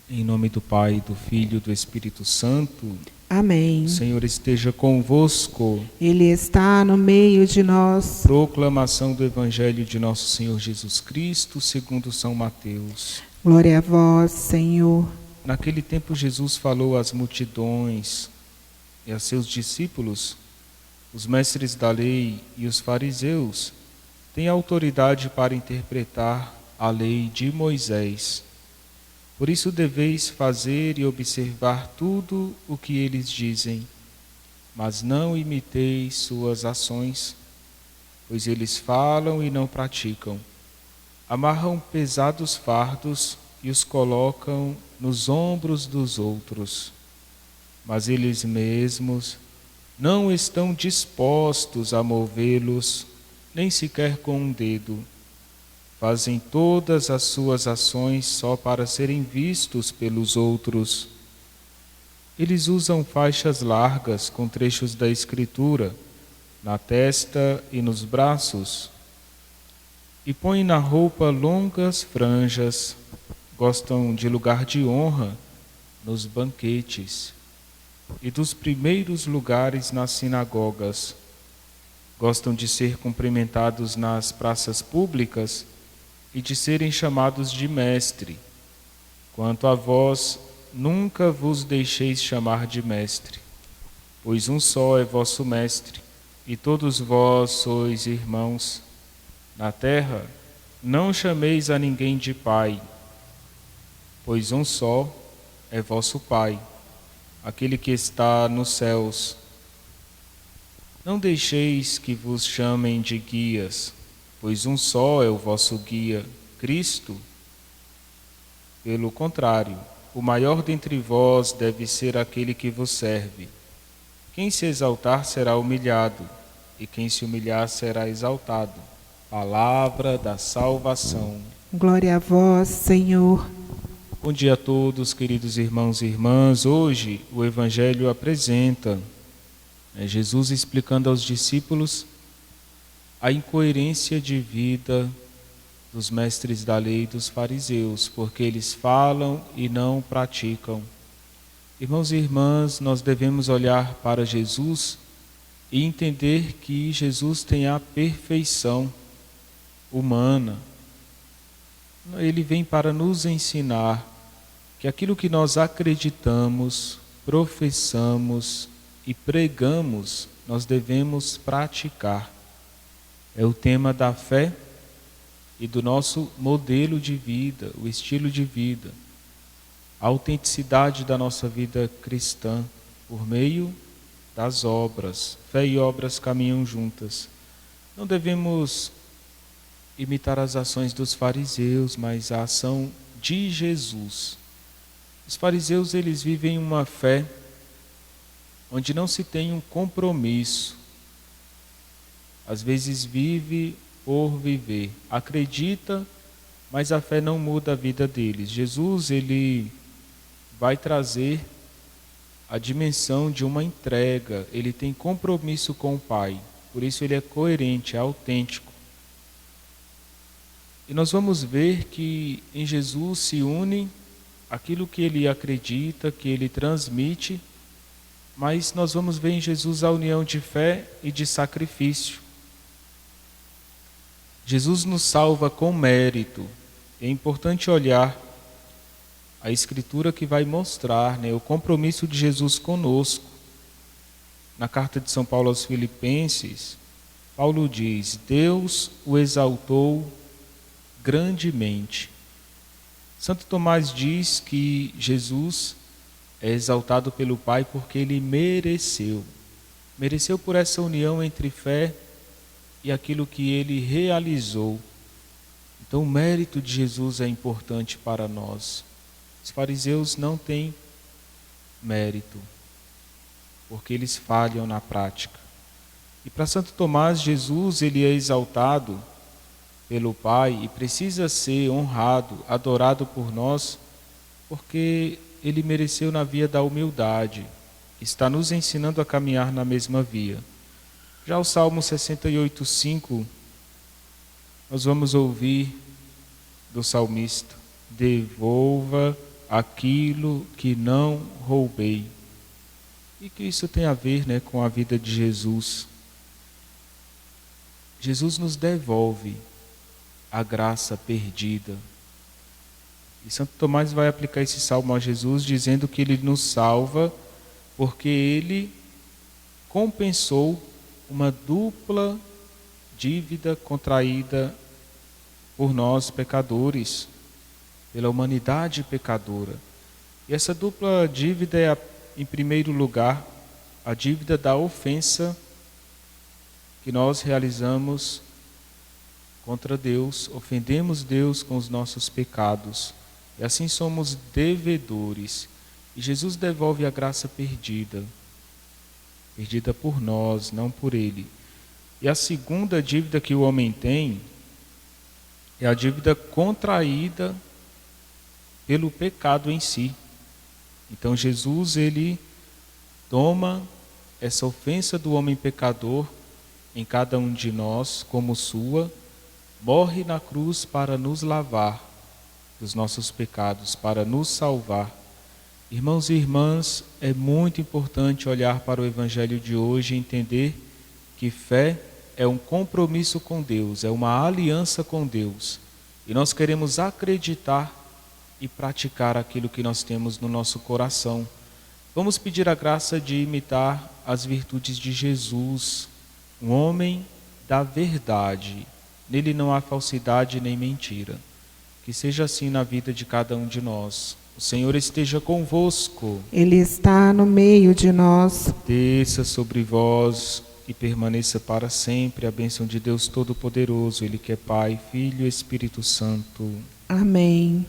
Em nome do Pai, do Filho e do Espírito Santo. Amém. O Senhor esteja convosco. Ele está no meio de nós. Proclamação do Evangelho de nosso Senhor Jesus Cristo, segundo São Mateus. Glória a vós, Senhor. Naquele tempo Jesus falou às multidões e a seus discípulos: os mestres da lei e os fariseus têm autoridade para interpretar a lei de Moisés. Por isso deveis fazer e observar tudo o que eles dizem, mas não imiteis suas ações, pois eles falam e não praticam. Amarram pesados fardos e os colocam nos ombros dos outros, mas eles mesmos não estão dispostos a movê-los, nem sequer com um dedo. Fazem todas as suas ações só para serem vistos pelos outros. Eles usam faixas largas com trechos da Escritura na testa e nos braços, e põem na roupa longas franjas. Gostam de lugar de honra nos banquetes e dos primeiros lugares nas sinagogas. Gostam de ser cumprimentados nas praças públicas e de serem chamados de mestre. Quanto a vós, nunca vos deixeis chamar de mestre, pois um só é vosso mestre, e todos vós sois irmãos. Na terra, não chameis a ninguém de pai, pois um só é vosso Pai, aquele que está nos céus. Não deixeis que vos chamem de guias, pois um só é o vosso guia, Cristo. Pelo contrário, o maior dentre vós deve ser aquele que vos serve. Quem se exaltar será humilhado, e quem se humilhar será exaltado. Palavra da salvação. Glória a vós, Senhor. Bom dia a todos, queridos irmãos e irmãs. Hoje o Evangelho apresenta Jesus explicando aos discípulos a incoerência de vida dos mestres da lei e dos fariseus, porque eles falam e não praticam. Irmãos e irmãs, nós devemos olhar para Jesus e entender que Jesus tem a perfeição humana. Ele vem para nos ensinar que aquilo que nós acreditamos, professamos e pregamos, nós devemos praticar. É o tema da fé e do nosso modelo de vida, o estilo de vida, a autenticidade da nossa vida cristã por meio das obras. Fé e obras caminham juntas. Não devemos imitar as ações dos fariseus, mas a ação de Jesus. Os fariseus, eles vivem uma fé onde não se tem um compromisso. Às vezes vive por viver, acredita, mas a fé não muda a vida deles. Jesus, ele vai trazer a dimensão de uma entrega, ele tem compromisso com o Pai, por isso ele é coerente, é autêntico. E nós vamos ver que em Jesus se une aquilo que ele acredita, que ele transmite, mas nós vamos ver em Jesus a união de fé e de sacrifício. Jesus nos salva com mérito. É importante olhar a Escritura que vai mostrar, o compromisso de Jesus conosco. Na carta de São Paulo aos Filipenses, Paulo diz: Deus o exaltou grandemente. Santo Tomás diz que Jesus é exaltado pelo Pai porque ele mereceu. Mereceu por essa união entre fé e aquilo que ele realizou. Então o mérito de Jesus é importante para nós. Os fariseus não têm mérito, porque eles falham na prática. E para Santo Tomás, Jesus, ele é exaltado pelo Pai e precisa ser honrado, adorado por nós, porque ele mereceu na via da humildade. Está nos ensinando a caminhar na mesma via. Já o Salmo 68:5, nós vamos ouvir do salmista: devolva aquilo que não roubei. E que isso tem a ver, né, com a vida de Jesus. Jesus nos devolve a graça perdida. E Santo Tomás vai aplicar esse salmo a Jesus dizendo que ele nos salva porque ele compensou uma dupla dívida contraída por nós pecadores, pela humanidade pecadora. E essa dupla dívida é, em primeiro lugar, a dívida da ofensa que nós realizamos contra Deus, ofendemos Deus com os nossos pecados, e assim somos devedores. E Jesus devolve a graça perdida por nós, não por ele. E a segunda dívida que o homem tem é a dívida contraída pelo pecado em si. Então Jesus, ele toma essa ofensa do homem pecador em cada um de nós como sua, morre na cruz para nos lavar dos nossos pecados, para nos salvar. Irmãos e irmãs, é muito importante olhar para o Evangelho de hoje e entender que fé é um compromisso com Deus, é uma aliança com Deus. E nós queremos acreditar e praticar aquilo que nós temos no nosso coração. Vamos pedir a graça de imitar as virtudes de Jesus, um homem da verdade. Nele não há falsidade nem mentira. Que seja assim na vida de cada um de nós. O Senhor esteja convosco. Ele está no meio de nós. Desça sobre vós e permaneça para sempre a bênção de Deus Todo-Poderoso, Ele que é Pai, Filho e Espírito Santo. Amém.